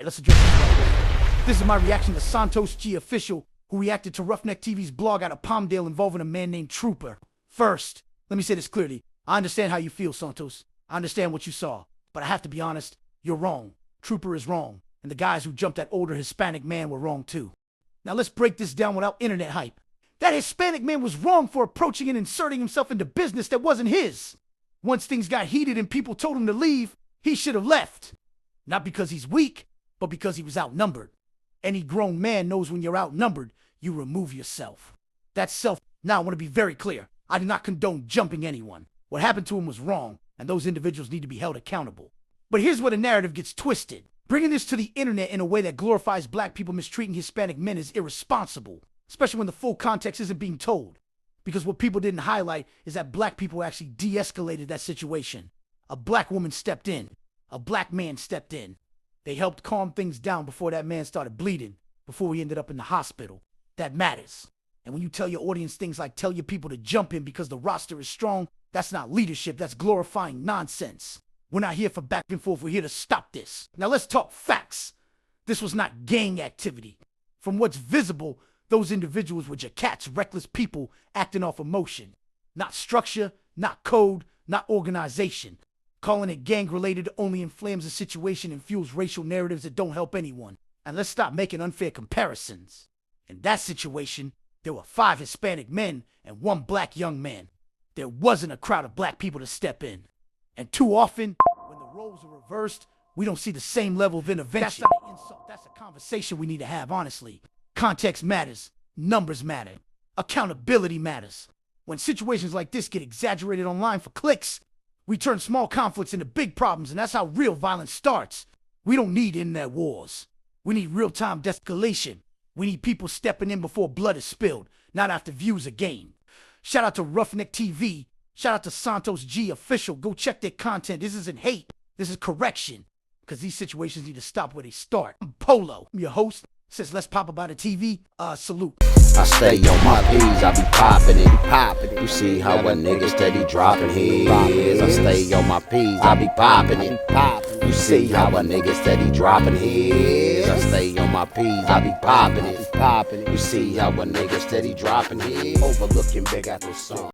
Let's address this right away. This is my reaction to Santos G official, who reacted to Ruffneck TV's blog out of Palmdale involving a man named Trooper. First, let me say this clearly. I understand how you feel, Santos. I understand what you saw. But I have to be honest, you're wrong. Trooper is wrong. And the guys who jumped that older Hispanic man were wrong too. Now let's break this down without internet hype. That Hispanic man was wrong for approaching and inserting himself into business that wasn't his. Once things got heated and people told him to leave, he should have left. Not because he's weak, but because he was outnumbered. Any grown man knows when you're outnumbered, you remove yourself. That's self. Now I want to be very clear. I do not condone jumping anyone. What happened to him was wrong, and those individuals need to be held accountable. But here's where the narrative gets twisted. Bringing this to the internet in a way that glorifies black people mistreating Hispanic men is irresponsible, especially when the full context isn't being told. Because what people didn't highlight is that black people actually de-escalated that situation. A black woman stepped in. A black man stepped in. They helped calm things down before that man started bleeding, before he ended up in the hospital. That matters. And when you tell your audience things like tell your people to jump in because the roster is strong, that's not leadership, that's glorifying nonsense. We're not here for back and forth, we're here to stop this. Now let's talk facts. This was not gang activity. From what's visible, those individuals were jacats, reckless people acting off emotion. Not structure, not code, not organization. Calling it gang-related only inflames the situation and fuels racial narratives that don't help anyone. And let's stop making unfair comparisons. In that situation, there were 5 Hispanic men and 1 black young man. There wasn't a crowd of black people to step in. And too often, when the roles are reversed, we don't see the same level of intervention. That's not an insult. That's a conversation we need to have, honestly. Context matters. Numbers matter. Accountability matters. When situations like this get exaggerated online for clicks, we turn small conflicts into big problems, and that's how real violence starts. We don't need internet wars. We need real-time de-escalation. We need people stepping in before blood is spilled, not after views are gained. Shout out to Ruffneck TV. Shout out to Santos G official. Go check their content. This isn't hate. This is correction. Because these situations need to stop where they start. I'm Polo. I'm your host. Says LetsPopAboutItTV. Salute. I stay on my P's, I be poppin' it. You see how a nigga steady dropping his. I stay on my P's, I be poppin' it. You see how a nigga steady dropping his. I stay on my P's, I be poppin' it. You see how a nigga steady dropping his. Overlooking Big Apple Sun.